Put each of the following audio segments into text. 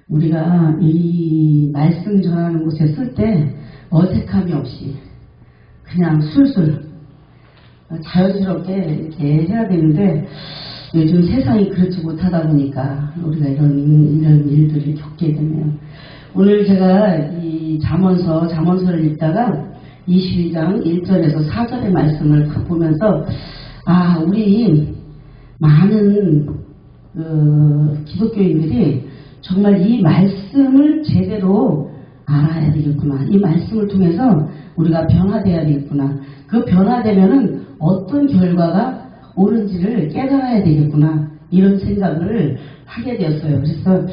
우리가 이 말씀 전하는 곳에 쓸 때 어색함이 없이 그냥 술술 자연스럽게 이렇게 해야 되는데, 요즘 세상이 그렇지 못하다 보니까 우리가 이런 일들을 겪게 되네요. 오늘 제가 이 잠언서를 읽다가 22장 1절에서 4절의 말씀을 딱 보면서, 우리 많은 기독교인들이 정말 이 말씀을 제대로 알아야 되겠구나. 이 말씀을 통해서 우리가 변화되어야 되겠구나. 그 변화되면은 어떤 결과가 옳은지를 깨달아야 되겠구나. 이런 생각을 하게 되었어요. 그래서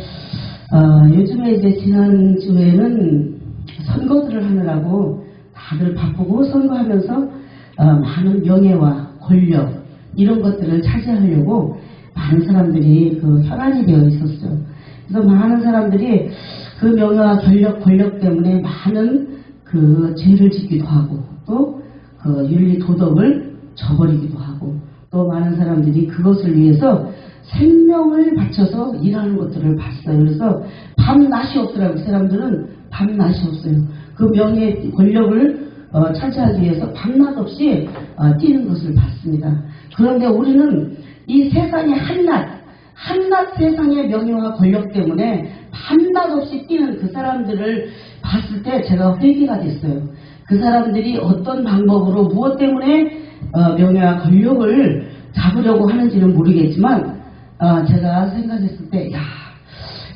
요즘에 이제 지난주에는 선거들을 하느라고 다들 바쁘고 선거하면서 많은 명예와 권력 이런 것들을 차지하려고 많은 사람들이 혈안이 되어 있었어요. 그래서 많은 사람들이 그 명예와 권력 때문에 많은 죄를 짓기도 하고, 또 윤리 도덕을 저버리기도 하고, 또 많은 사람들이 그것을 위해서 생명을 바쳐서 일하는 것들을 봤어요. 그래서 밤낮이 없더라고요. 그 사람들은 밤낮이 없어요. 그 명예 권력을 차지하기 위해서 밤낮 없이 뛰는 것을 봤습니다. 그런데 우리는 이 세상의 한낱 세상의 명예와 권력 때문에 밤낮 없이 뛰는 그 사람들을 봤을 때 제가 회개가 됐어요. 그 사람들이 어떤 방법으로 무엇 때문에 명예와 권력을 잡으려고 하는지는 모르겠지만, 제가 생각했을 때,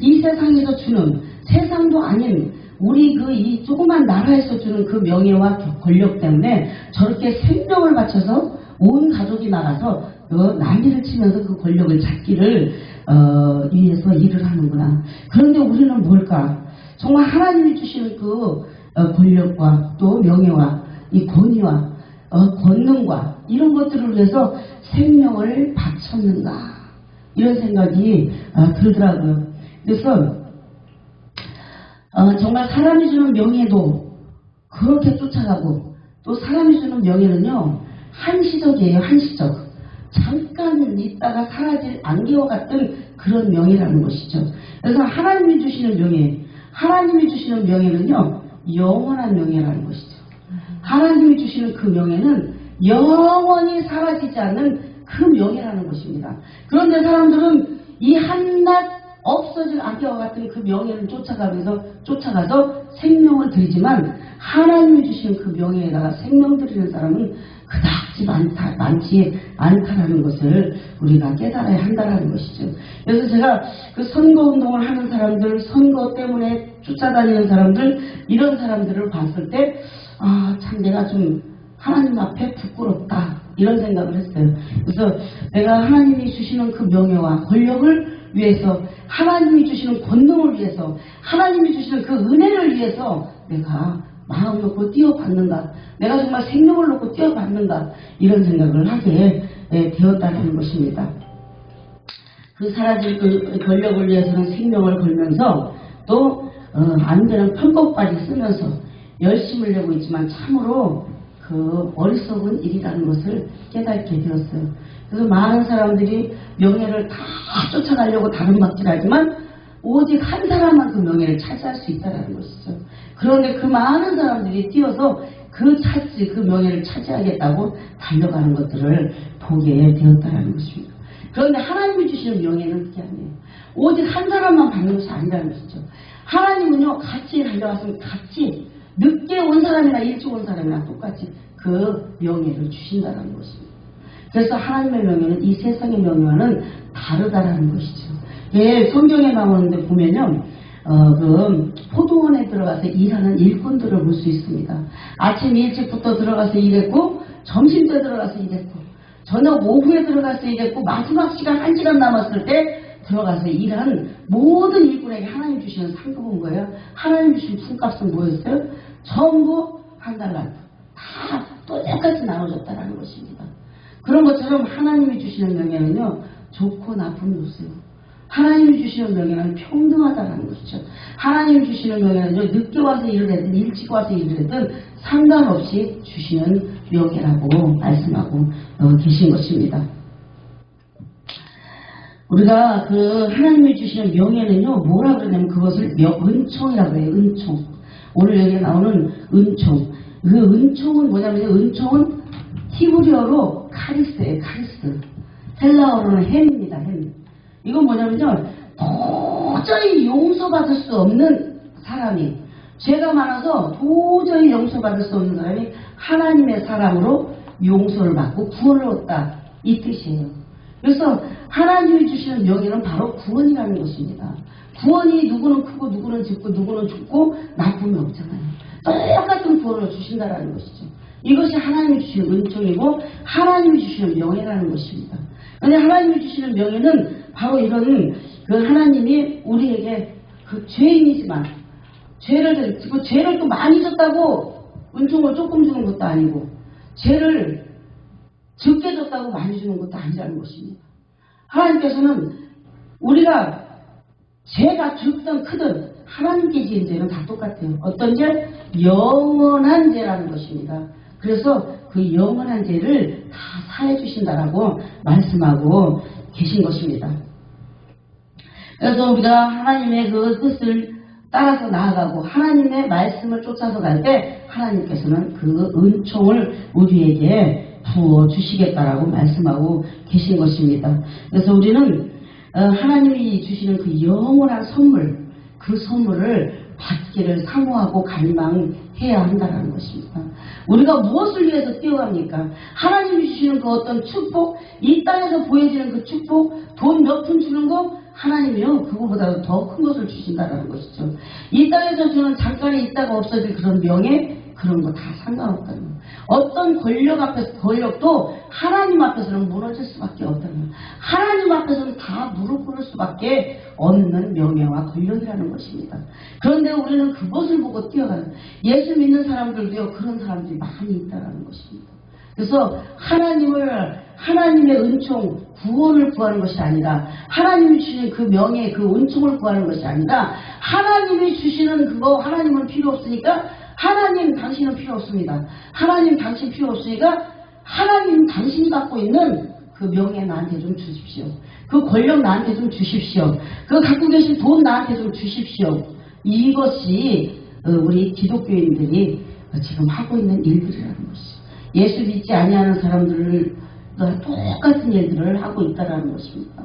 이 세상에서 주는, 세상도 아닌 우리 이 조그만 나라에서 주는 그 명예와 권력 때문에 저렇게 생명을 바쳐서 온 가족이 나가서 난리를 치면서 그 권력을 잡기를 위해서 일을 하는구나. 그런데 우리는 뭘까? 정말 하나님이 주시는 그 권력과 또 명예와 이 권위와 권능과 이런 것들을 위해서 생명을 바쳤는가, 이런 생각이 들더라고요. 그래서 정말 사람이 주는 명예도 그렇게 쫓아가고, 또 사람이 주는 명예는요 한시적이에요. 한시적. 잠깐 있다가 사라질 안개와 같은 그런 명예라는 것이죠. 그래서 하나님이 주시는 명예는요 영원한 명예라는 것이죠. 하나님이 주시는 그 명예는 영원히 사라지지 않는 그 명예라는 것입니다. 그런데 사람들은 이 한낱 없어질 안개와 같은 그 명예를 쫓아가서 생명을 드리지만, 하나님이 주시는 그 명예에다가 생명 드리는 사람은 그닥지 많지 않다라는 것을 우리가 깨달아야 한다는 것이죠. 그래서 제가 그 선거운동을 하는 사람들, 선거 때문에 쫓아다니는 사람들, 이런 사람들을 봤을 때 참 내가 좀 하나님 앞에 부끄럽다, 이런 생각을 했어요. 그래서 내가 하나님이 주시는 그 명예와 권력을 위해서, 하나님이 주시는 권능을 위해서, 하나님이 주시는 그 은혜를 위해서 내가 마음 놓고 뛰어받는가, 내가 정말 생명을 놓고 뛰어받는가, 이런 생각을 하게 되었다는 것입니다. 그 사라질 그 권력을 위해서는 생명을 걸면서, 또 안 되는 편법까지 쓰면서 열심을 내고 있지만 참으로 그 어리석은 일이라는 것을 깨닫게 되었어요. 그래서 많은 사람들이 명예를 다 쫓아가려고 다른 박질하지만 오직 한 사람만 그 명예를 차지할 수 있다는 것이죠. 그런데 그 많은 사람들이 뛰어서 그 명예를 차지하겠다고 달려가는 것들을 보게 되었다는 것입니다. 그런데 하나님이 주시는 명예는 그게 아니에요. 오직 한 사람만 받는 것이 아니라는 것이죠. 하나님은요 같이 달려갔으면 같이, 늦게 온 사람이나 일찍 온 사람이나 똑같이 그 명예를 주신다는 것입니다. 그래서 하나님의 명예는 이 세상의 명예와는 다르다라는 것이죠. 예, 성경에 나오는데 보면요, 그 포도원에 들어가서 일하는 일꾼들을 볼 수 있습니다. 아침 일찍부터 들어가서 일했고, 점심때 들어가서 일했고, 저녁 오후에 들어가서 일했고, 마지막 시간 1시간 남았을 때 들어가서 일한 모든 일꾼에게 하나님 주시는 상급은 뭐예요? 하나님 주신 품값은 뭐였어요? 전부 한 달란트. 다 똑같이 나눠줬다라는 것입니다. 그런 것처럼 하나님이 주시는 명예는요 좋고 나쁨이 없어요. 하나님이 주시는 명예는 평등하다는 것이죠. 하나님이 주시는 명예는요 늦게 와서 일을 했든 일찍 와서 일을 했든 상관없이 주시는 명예라고 말씀하고 계신 것입니다. 우리가 그 하나님이 주시는 명예는요, 뭐라 그러냐면 그것을 은총이라고 해요. 은총. 오늘 여기에 나오는 은총. 그 은총은 뭐냐면요, 은총은 히브리어로 카리스예요. 카리스. 헬라어로는 햄입니다. 햄. 이건 뭐냐면요, 도저히 용서받을 수 없는 사람이, 죄가 많아서 도저히 용서받을 수 없는 사람이 하나님의 사랑으로 용서를 받고 구원을 얻다, 이 뜻이에요. 그래서 하나님이 주시는 명예는 바로 구원이라는 것입니다. 구원이 누구는 크고 누구는 작고 누구는 좋고 나쁨이 없잖아요. 똑같은 구원을 주신다라는 것이죠. 이것이 하나님이 주시는 은총이고 하나님이 주시는 명예라는 것입니다. 그런데 하나님이 주시는 명예는 바로 이런 그 하나님이 우리에게 그 죄인이지만 죄를 또 많이 줬다고 은총을 조금 주는 것도 아니고 죄를 적게 줬다고 많이 주는 것도 아니라는 것입니다. 하나님께서는 우리가 죄가 적든 크든 하나님께 지은 죄는 다 똑같아요. 어떤 죄? 영원한 죄라는 것입니다. 그래서 그 영원한 죄를 다 사해 주신다라고 말씀하고 계신 것입니다. 그래서 우리가 하나님의 그 뜻을 따라서 나아가고 하나님의 말씀을 쫓아서 갈 때 하나님께서는 그 은총을 우리에게 부어주시겠다라고 말씀하고 계신 것입니다. 그래서 우리는 하나님이 주시는 그 영원한 선물, 그 선물을 받기를 사모하고 갈망해야 한다는 것입니다. 우리가 무엇을 위해서 뛰어갑니까? 하나님이 주시는 그 어떤 축복, 이 땅에서 보여지는 그 축복, 돈 몇 푼 주는 거, 하나님이요 그거보다도 더 큰 것을 주신다는 것이죠. 이 땅에서 주는 잠깐에 있다가 없어질 그런 명예, 그런 거 다 상관없다는 거예요. 어떤 권력도 하나님 앞에서는 무너질 수밖에 없다는 거예요. 하나님 앞에서는 다 무릎 꿇을 수밖에 없는 명예와 권력이라는 것입니다. 그런데 우리는 그것을 보고 뛰어가요. 예수 믿는 사람들도요, 그런 사람들이 많이 있다는 것입니다. 그래서 하나님의 은총, 구원을 구하는 것이 아니라, 하나님이 주시는 그 명예, 그 은총을 구하는 것이 아니라, 하나님이 주시는 그거, 하나님은 필요 없으니까, 하나님 당신은 필요 없습니다. 하나님 당신 필요 없으니까, 하나님 당신이 갖고 있는 그 명예 나한테 좀 주십시오. 그 권력 나한테 좀 주십시오. 그 갖고 계신 돈 나한테 좀 주십시오. 이것이 우리 기독교인들이 지금 하고 있는 일들이라는 것이죠. 예수 믿지 아니하는 사람들과 똑같은 일들을 하고 있다는 것입니다.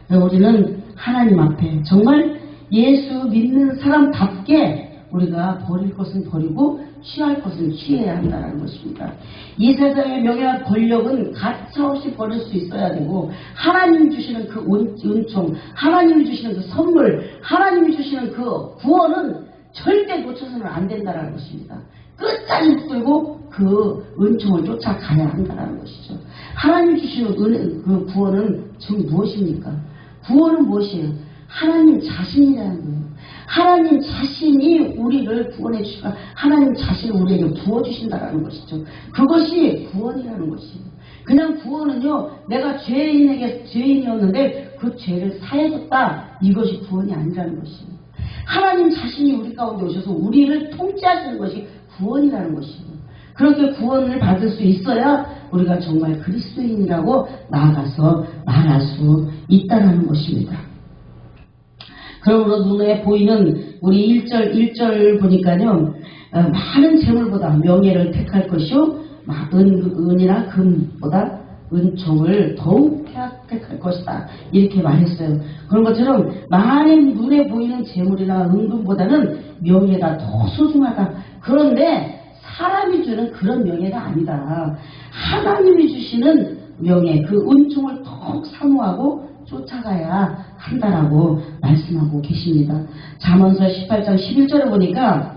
우리는 하나님 앞에 정말 예수 믿는 사람답게 우리가 버릴 것은 버리고 취할 것은 취해야 한다는 것입니다. 이 세상의 명예와 권력은 가차없이 버릴 수 있어야 되고, 하나님이 주시는 그 은총, 하나님이 주시는 그 선물, 하나님이 주시는 그 구원은 절대 놓쳐서는 안 된다는 것입니다. 끝까지 붙들고 그 은총을 쫓아가야 한다는 것이죠. 하나님 주시는 그 구원은 지금 무엇입니까? 구원은 무엇이에요? 하나님 자신이라는 거예요. 하나님 자신이 우리를 구원해 주시고 하나님 자신을 우리에게 부어주신다는 것이죠. 그것이 구원이라는 것이에요. 그냥 구원은요, 내가 죄인이었는데 그 죄를 사해줬다, 이것이 구원이 아니라는 것이에요. 하나님 자신이 우리 가운데 오셔서 우리를 통치하시는 것이 구원이라는 것이에요. 그렇게 구원을 받을 수 있어야 우리가 정말 그리스도인이라고 나아가서 말할 수 있다는 것입니다. 그러므로 눈에 보이는 우리 1절 보니까요, 많은 재물보다 명예를 택할 것이요, 은이나 금보다 은총을 더욱 택할 것이다, 이렇게 말했어요. 그런 것처럼 많은 눈에 보이는 재물이나 은금보다는 명예가 더 소중하다. 그런데 사람이 주는 그런 명예가 아니다. 하나님이 주시는 명예, 그 은총을 더욱 사모하고 쫓아가야 한다라고 말씀하고 계십니다. 잠언서 18장 11절에 보니까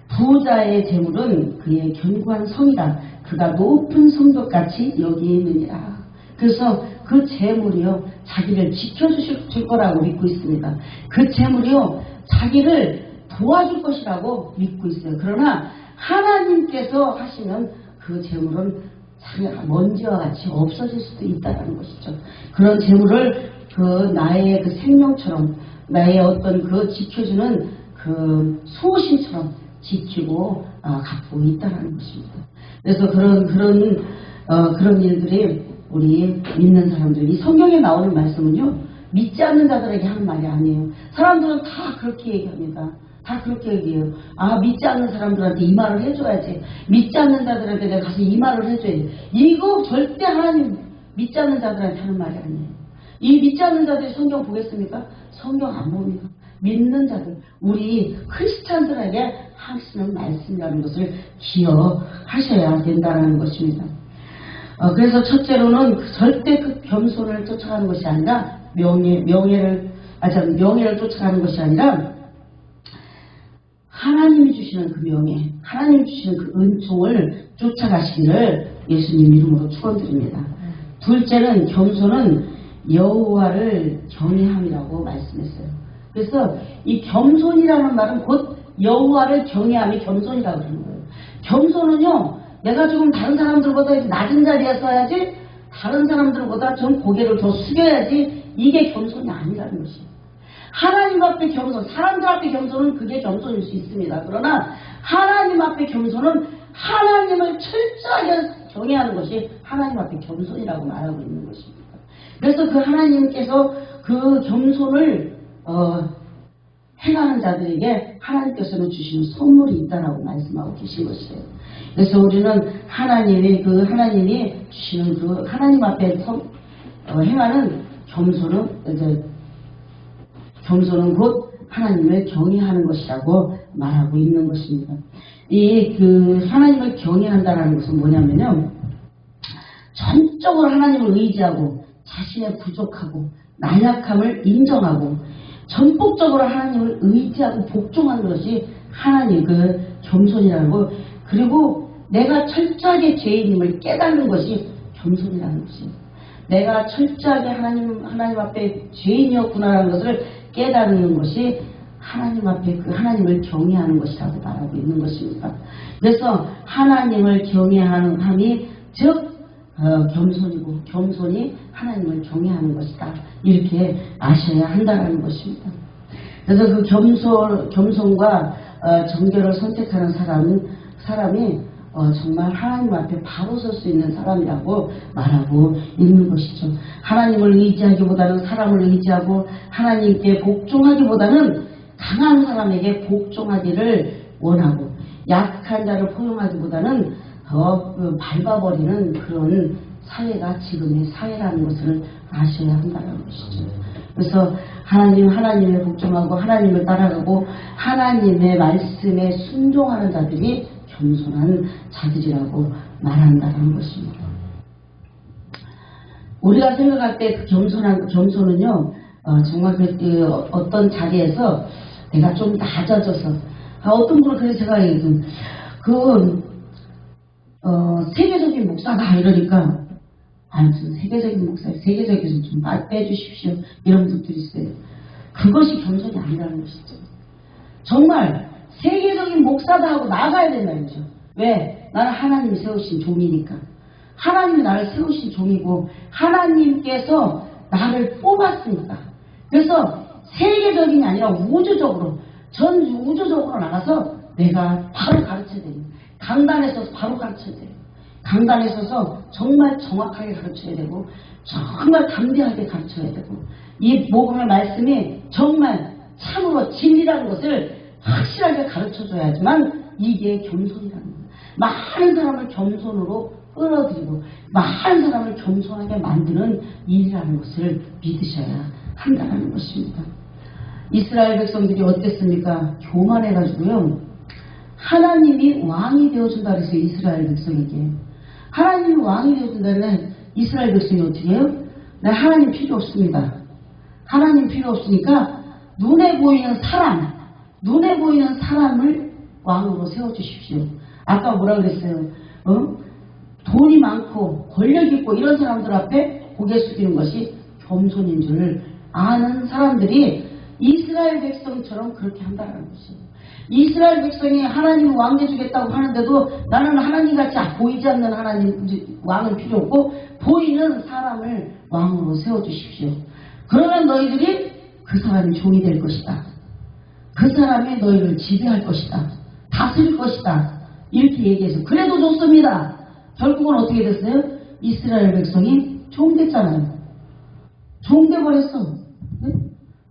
부자의 재물은 그의 견고한 성이다. 그가 높은 성벽같이 여기느니라. 그래서 그 재물이요, 자기를 지켜주실 거라고 믿고 있습니다. 그 재물이요, 자기를 도와줄 것이라고 믿고 있어요. 그러나 하나님께서 하시면 그 재물은 먼지와 같이 없어질 수도 있다는 것이죠. 그런 재물을 나의 그 생명처럼, 나의 어떤 그 지켜주는 그 수호신처럼 지키고 갖고 있다는 것입니다. 그래서 그런 일들이 우리 믿는 사람들, 이 성경에 나오는 말씀은요, 믿지 않는 자들에게 하는 말이 아니에요. 사람들은 다 그렇게 얘기합니다. 다 그렇게 얘기해요. 아, 믿지 않는 사람들한테 이 말을 해줘야지. 믿지 않는 자들한테 내가 가서 이 말을 해줘야지. 이거 절대 하나님 믿지 않는 자들한테 하는 말이 아니에요. 이 믿지 않는 자들이 성경 보겠습니까? 성경 안 봅니다. 믿는 자들, 우리 크리스찬들에게 하시는 말씀이라는 것을 기억하셔야 된다는 것입니다. 그래서 첫째로는 절대 그 겸손을 쫓아가는 것이 아니라 명예를 쫓아가는 것이 아니라 하나님이 주시는 그 명예, 하나님이 주시는 그 은총을 쫓아가시기를 예수님 이름으로 축원드립니다. 둘째는 겸손은 여호와를 경외함이라고 말씀했어요. 그래서 이 겸손이라는 말은 곧 여호와를 경외함이 겸손이라고 그러는 거예요. 겸손은요, 내가 조금 다른 사람들보다 낮은 자리에 서야지, 다른 사람들보다 좀 고개를 더 숙여야지, 이게 겸손이 아니라는 것이에요. 하나님 앞에 겸손, 사람들 앞에 겸손은 그게 겸손일 수 있습니다. 그러나 하나님 앞에 겸손은 하나님을 철저하게 경외하는 것이 하나님 앞에 겸손이라고 말하고 있는 것입니다. 그래서 그 하나님께서 그 겸손을 행하는 자들에게 하나님께서는 주시는 선물이 있다라고 말씀하고 계신 것이에요. 그래서 우리는 하나님이 주시는 그 하나님 앞에 행하는 겸손은 곧 하나님을 경외하는 것이라고 말하고 있는 것입니다. 그 하나님을 경외한다는 것은 뭐냐면요, 전적으로 하나님을 의지하고 자신의 부족하고 나약함을 인정하고 전폭적으로 하나님을 의지하고 복종하는 것이 하나님 그 겸손이라고, 그리고 내가 철저하게 죄인임을 깨닫는 것이 겸손이라는 것이에요. 내가 철저하게 하나님 앞에 죄인이었구나라는 것을 깨닫는 것이 하나님 앞에 그 하나님을 경외하는 것이라고 말하고 있는 것입니다. 그래서 하나님을 경외함이 즉 겸손이고, 겸손이 하나님을 경외하는 것이다, 이렇게 아셔야 한다는 것입니다. 그래서 그 겸손과 정결을 선택하는 사람이 정말 하나님 앞에 바로 설 수 있는 사람이라고 말하고 있는 것이죠. 하나님을 의지하기보다는 사람을 의지하고 하나님께 복종하기보다는 강한 사람에게 복종하기를 원하고, 약한 자를 포용하기보다는 더 밟아버리는 그런 사회가 지금의 사회라는 것을 아셔야 한다는 것이죠. 그래서 하나님에 복종하고 하나님을 따라가고 하나님의 말씀에 순종하는 자들이 겸손한 자들이라고 말한다는 것입니다. 우리가 생각할 때 그 겸손은요, 정말 어떤 자리에서 내가 좀 낮아져서, 어떤 분은 그래서 제가 세계적인 목사다 이러니까, 무슨 세계적인 목사, 세계적인 좀 빼주십시오, 이런 분들이 있어요. 그것이 겸손이 아니라는 것이죠. 정말 세계적인 목사다 하고 나가야 된다는 거죠. 왜? 나는 하나님이 세우신 종이니까. 하나님이 나를 세우신 종이고 하나님께서 나를 뽑았으니까. 그래서 세계적인이 아니라 우주적으로, 전 우주적으로 나가서 내가 바로 가르쳐야 돼요. 강단에 서서 바로 가르쳐야 돼요. 강단에 서서 정말 정확하게 가르쳐야 되고 정말 담대하게 가르쳐야 되고, 이 복음의 말씀이 정말 참으로 진리라는 것을 확실하게 가르쳐줘야지만 이게 겸손이라는 거예요. 많은 사람을 겸손으로 끌어들이고 많은 사람을 겸손하게 만드는 일이라는 것을 믿으셔야 한다는 것입니다. 이스라엘 백성들이 어땠습니까? 교만해가지고요, 하나님이 왕이 되어준다 그래서 이스라엘 백성에게 하나님이 왕이 되어준다면 이스라엘 백성이 어떻게 해요? 나 하나님 필요 없습니다. 하나님 필요 없으니까 눈에 보이는 사람을 왕으로 세워주십시오. 아까 뭐라 그랬어요? 돈이 많고 권력 있고 이런 사람들 앞에 고개 숙이는 것이 겸손인 줄 아는 사람들이 이스라엘 백성처럼 그렇게 한다는 것이에요. 이스라엘 백성이 하나님 왕 되주겠다고 하는데도 나는 하나님같이 보이지 않는 하나님 왕은 필요 없고 보이는 사람을 왕으로 세워주십시오. 그러면 너희들이 그 사람이 종이 될 것이다. 그 사람이 너희를 지배할 것이다. 다스릴 것이다. 이렇게 얘기해서 그래도 좋습니다. 결국은 어떻게 됐어요? 이스라엘 백성이 종 됐잖아요. 종 돼버렸어.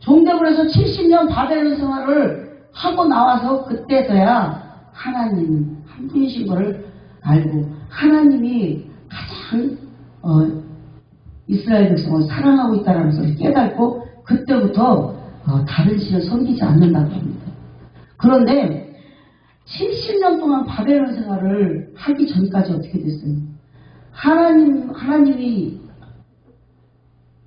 종대부에서 70년 바벨론 생활을 하고 나와서 그때서야 하나님 한 분이신 것을 알고 하나님이 가장 이스라엘 백성을 사랑하고 있다는 것을 깨닫고 그때부터 다른 신을 섬기지 않는다고 합니다. 그런데 70년 동안 바벨론 생활을 하기 전까지 어떻게 됐어요? 하나님이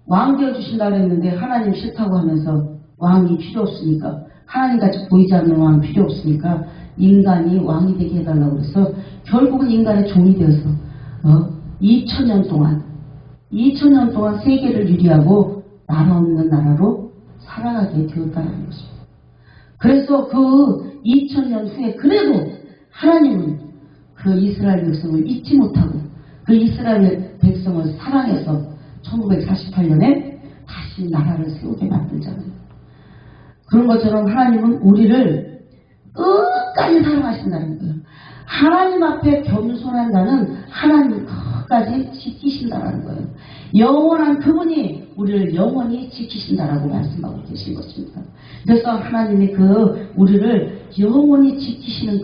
왕 되어주신다고 했는데 하나님 싫다고 하면서 왕이 필요 없으니까 하나님같이 보이지 않는 왕이 필요 없으니까 인간이 왕이 되게 해달라고 해서 결국은 인간의 종이 되어서 2000년 동안 세계를 유리하고 나라 없는 나라로 살아가게 되었다는 것입니다. 그래서 그 2000년 후에 그래도 하나님은 그 이스라엘 백성을 잊지 못하고 그 이스라엘 백성을 사랑해서 1948년에 다시 나라를 세우게 만들잖아요. 그런 것처럼 하나님은 우리를 끝까지 사랑하신다는 거예요. 하나님 앞에 겸손한 자는 하나님 끝까지 지키신다는 거예요. 영원한 그분이 우리를 영원히 지키신다라고 말씀하고 계신 것입니다. 그래서 하나님이 우리를 영원히 지키시는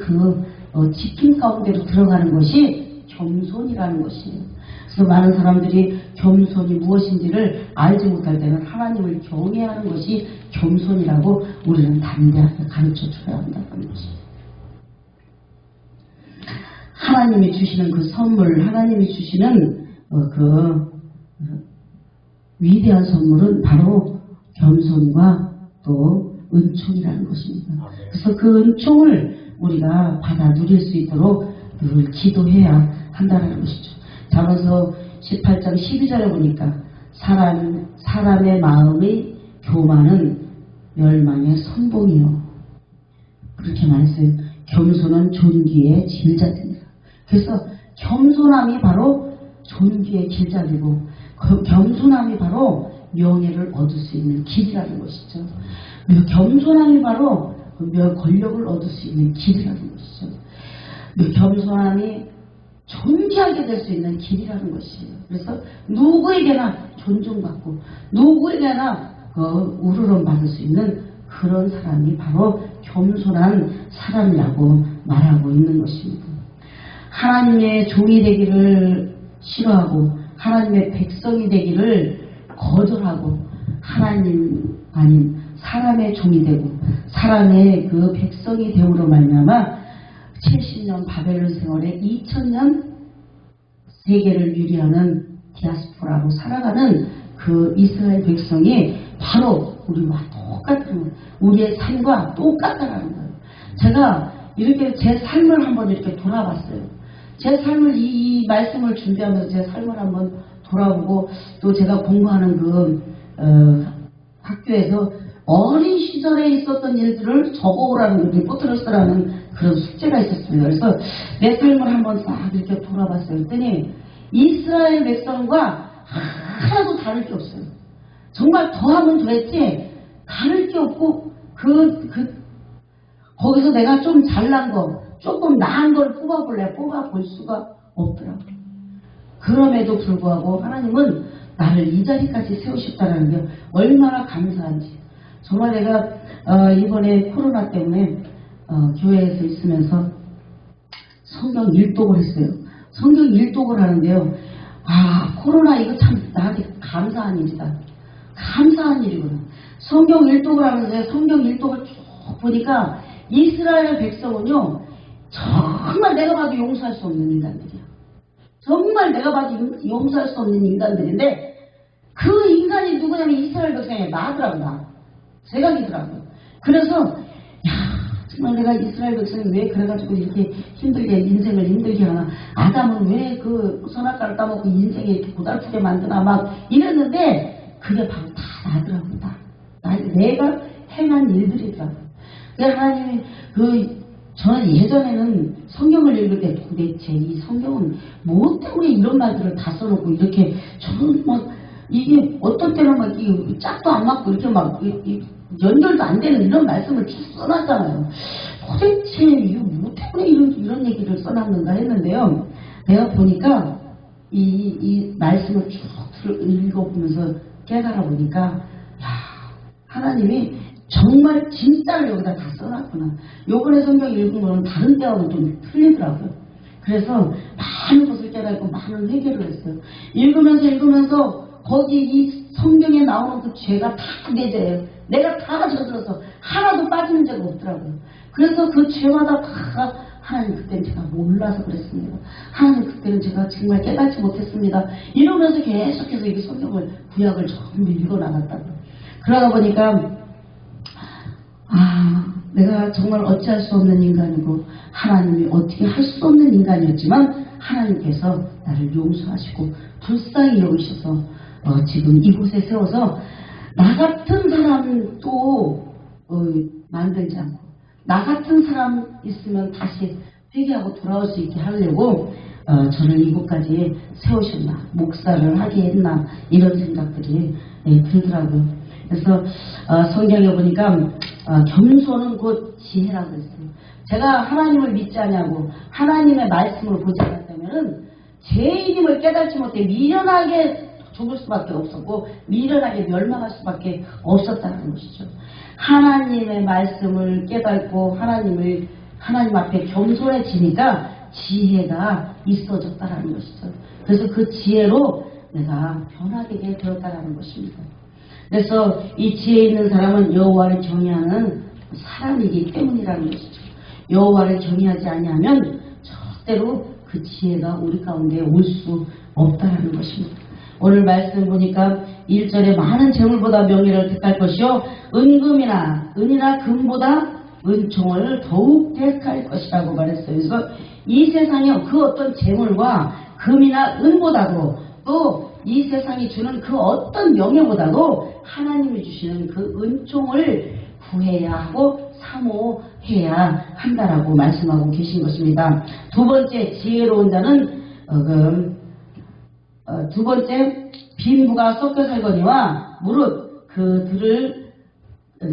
지킴 가운데로 들어가는 것이 겸손이라는 것이에요. 그래서 많은 사람들이 겸손이 무엇인지를 알지 못할 때는 하나님을 경외하는 것이 겸손이라고 우리는 담대하게 가르쳐 줘야 한다는 것입니다. 하나님이 주시는 그 선물, 하나님이 주시는 위대한 선물은 바로 겸손과 또 은총이라는 것입니다. 그래서 그 은총을 우리가 받아 누릴 수 있도록 늘 기도해야 한다는 것이죠. 자언서 18장 12절에 보니까 사람의 마음의 교만은 멸망의 선봉이요. 그렇게 말했어요. 겸손은 존귀의 길잡이입니다. 그래서 겸손함이 바로 존귀의 길잡이고 겸손함이 바로 명예를 얻을 수 있는 길이라는 것이죠. 겸손함이 바로 권력을 얻을 수 있는 길이라는 것이죠. 겸손함이 존귀하게 될 수 있는 길이라는 것이에요. 그래서 누구에게나 존중받고 누구에게나 우러럼 받을 수 있는 그런 사람이 바로 겸손한 사람이라고 말하고 있는 것입니다. 하나님의 종이 되기를 싫어하고 하나님의 백성이 되기를 거절하고 하나님 아닌 사람의 종이 되고 사람의 그 백성이 되므로 말미암아 70년 바벨론 생활에 2000년 세계를 유리하는 디아스포라로 살아가는 그 이스라엘 백성이 바로 우리와 똑같은 우리의 삶과 똑같다는 거예요. 제가 이렇게 제 삶을 한번 이렇게 돌아봤어요. 제 삶을 이 말씀을 준비하면서 제 삶을 한번 돌아보고 또 제가 공부하는 학교에서 어린 시절에 있었던 일들을 적어오라는 리포트를 쓰라는 그런 숙제가 있었습니다. 그래서 내 삶을 한번 싹 이렇게 돌아봤어요. 그랬더니 이스라엘 백성과 하나도 다를 게 없어요. 정말 더하면 더했지 다를 게 없고 거기서 내가 좀 잘난 거 조금 나은 걸 뽑아볼 수가 없더라고요. 그럼에도 불구하고 하나님은 나를 이 자리까지 세우셨다는 게 얼마나 감사한지. 정말 내가 이번에 코로나 때문에 교회에서 있으면서 성경 일독을 했어요. 성경 일독을 하는데요. 코로나 이거 참 나한테 감사한 일이다. 감사한 일이구나. 성경 일독을 하면서 성경 일독을 쭉 보니까 이스라엘 백성은요. 정말 내가 봐도 용서할 수 없는 인간들이야. 정말 내가 봐도 용서할 수 없는 인간들인데 그 인간이 누구냐면 이스라엘 백성이 나더라고 나. 제가 믿더라고요. 그래서 정말 내가 이스라엘 백성이 왜 그래가지고 이렇게 인생을 힘들게 하나. 아담은 왜 그 선악과를 따먹고 인생이 이렇게 고달프게 만드나 막 이랬는데 그게 바로 다 나더라고요. 내가 행한 일들이더라고요. 하나님이 저는 예전에는 성경을 읽을 때 도대체 이 성경은 뭐 때문에 이런 말들을 다 써놓고 이렇게 저는 막 이게 어떤 때는 막 짝도 안 맞고 이렇게 막 연결도 안 되는 이런 말씀을 쭉 써놨잖아요. 도대체 이거 뭐 때문에 이런 얘기를 써놨는가 했는데요. 내가 보니까 이 말씀을 쭉 읽어보면서 깨달아 보니까 하나님이 정말 진짜를 여기다 다 써놨구나. 요번에 성경 읽은 거는 다른 때하고는 좀 틀리더라고요. 그래서 많은 것을 깨닫고 많은 회개를 했어요. 읽으면서 거기 이 성경에 나오는 그 죄가 다 내 죄예요. 내가 다 저질러서 하나도 빠지는 죄가 없더라고요. 그래서 그 죄마다 다 하나님 그때는 제가 몰라서 그랬습니다. 하나님 그때는 제가 정말 깨닫지 못했습니다. 이러면서 계속해서 이 성경을 구약을 전부 읽어나갔다고요. 그러다 보니까 내가 정말 어찌할 수 없는 인간이고 하나님이 어떻게 할 수 없는 인간이었지만 하나님께서 나를 용서하시고 불쌍히 여기셔서 지금 이곳에 세워서 나 같은 사람도 만들지 않고 나 같은 사람 있으면 다시 회개하고 돌아올 수 있게 하려고 저를 이곳까지 세우셨나, 목사를 하게 했나, 이런 생각들이 들더라고요. 그래서 성경에 보니까 겸손은 곧 지혜라고 했어요. 제가 하나님을 믿지 않냐고 하나님의 말씀을 보지 않았다면은 죄인임을 깨닫지 못해 미련하게 죽을 수밖에 없었고 미련하게 멸망할 수밖에 없었다는 것이죠. 하나님의 말씀을 깨닫고 하나님 앞에 겸손해지니까 지혜가 있어졌다는 것이죠. 그래서 그 지혜로 내가 변화되게 되었다는 것입니다. 그래서 이 지혜 있는 사람은 여호와를 경외하는 사람이기 때문이라는 것이죠. 여호와를 경외하지 아니하면 절대로 그 지혜가 우리 가운데 올 수 없다는 것입니다. 오늘 말씀 보니까 1절에 많은 재물보다 명예를 택할 것이요 은이나 금보다 은총을 더욱 택할 것이라고 말했어요. 그래서 이 세상에 그 어떤 재물과 금이나 은보다도 또 이 세상이 주는 그 어떤 명예보다도 하나님이 주시는 그 은총을 구해야 하고 사모해야 한다라고 말씀하고 계신 것입니다. 두 번째, 지혜로운 자는 두 번째, 빈부가 섞여 살거니와 무릇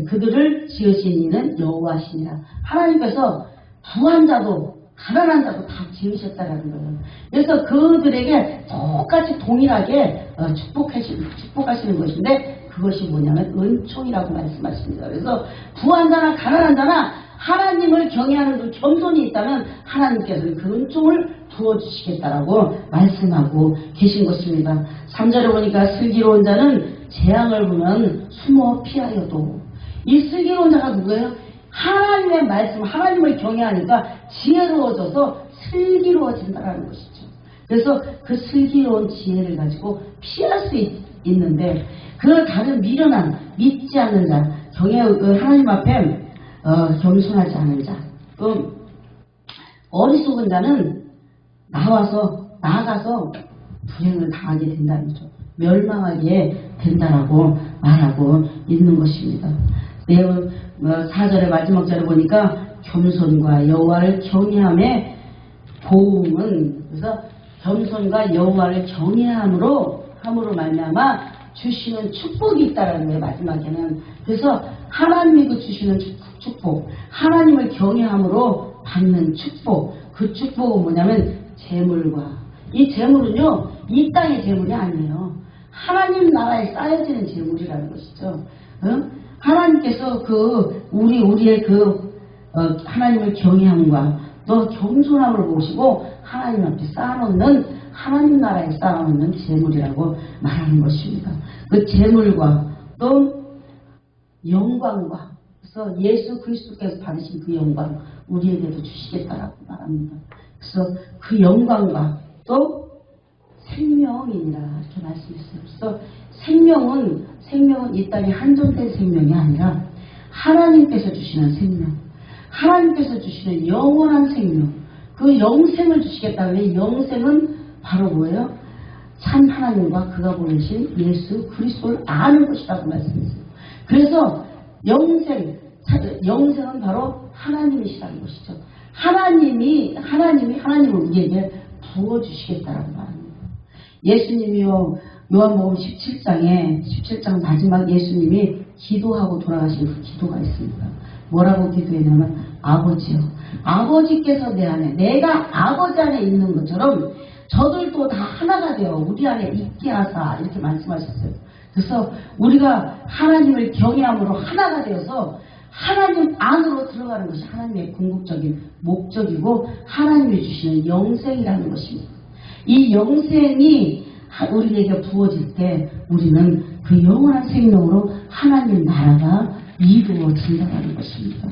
그들을 지으신 이는 여호와시니라. 하나님께서 부한 자도 가난한 자도 다 지으셨다라는 거예요. 그래서 그들에게 똑같이 동일하게 축복하시는 것인데 그것이 뭐냐면 은총이라고 말씀하십니다. 그래서 부한 자나 가난한 자나 하나님을 경외하는 그 겸손이 있다면 하나님께서는 그 은총을 부어주시겠다라고 말씀하고 계신 것입니다. 3절에 보니까 슬기로운 자는 재앙을 보면 숨어 피하여도, 이 슬기로운 자가 누구예요? 하나님의 말씀, 하나님을 경외하니까 지혜로워져서 슬기로워진다는 것이죠. 그래서 그 슬기로운 지혜를 가지고 피할 수 있는데, 그 다른 미련한, 믿지 않는 자, 하나님 앞에 겸손하지 않은 자, 어리석은 자는 나아가서 불행을 당하게 된다는 거죠. 멸망하게 된다라고 말하고 있는 것입니다. 4절의 마지막 절에 보니까 겸손과 여호와를 경외함의 보응은, 그래서 겸손과 여호와를 경외함으로 말미암아 주시는 축복이 있다라는 거예요. 마지막에는. 그래서 하나님이 그 주시는 축복, 하나님을 경외함으로 받는 축복, 그 축복은 뭐냐면 재물과, 이 재물은요 이 땅의 재물이 아니에요. 하나님 나라에 쌓여지는 재물이라는 것이죠. 하나님께서 우리의 하나님을 경외함과 또 겸손함을 보시고 하나님 앞에 쌓아놓는, 하나님 나라에 쌓아놓는 재물이라고 말하는 것입니다. 그 재물과 또 영광과, 그래서 예수 그리스도께서 받으신 그 영광 우리에게도 주시겠다라고 말합니다. 그래서 그 영광과 또 생명이니라 이렇게 말씀했어요. 그래서 생명은 이 땅에 한정된 생명이 아니라 하나님께서 주시는 생명, 하나님께서 주시는 영원한 생명, 그 영생을 주시겠다면 영생은 바로 뭐예요? 참 하나님과 그가 보내신 예수 그리스도를 아는 것이라고 말씀했어요. 그래서 영생은 바로 하나님이시라는 것이죠. 하나님을 우리에게 부어주시겠다라고 말합니다. 예수님이요, 요한복음 17장 마지막 예수님이 기도하고 돌아가신 그 기도가 있습니다. 뭐라고 기도했냐면, 아버지요, 아버지께서 내 안에, 내가 아버지 안에 있는 것처럼 저들도 다 하나가 되어 우리 안에 있게 하사, 이렇게 말씀하셨어요. 그래서 우리가 하나님을 경외함으로 하나가 되어서 하나님 안으로 들어가는 것이 하나님의 궁극적인 목적이고 하나님이 주시는 영생이라는 것입니다. 이 영생이 우리에게 부어질 때 우리는 그 영원한 생명으로 하나님 나라가 이루어진다는 것입니다.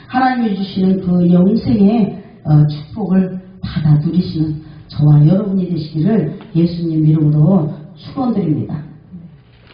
하나님이 주시는 그 영생의 축복을 받아 누리시는 저와 여러분이 되시기를 예수님 이름으로 축원드립니다.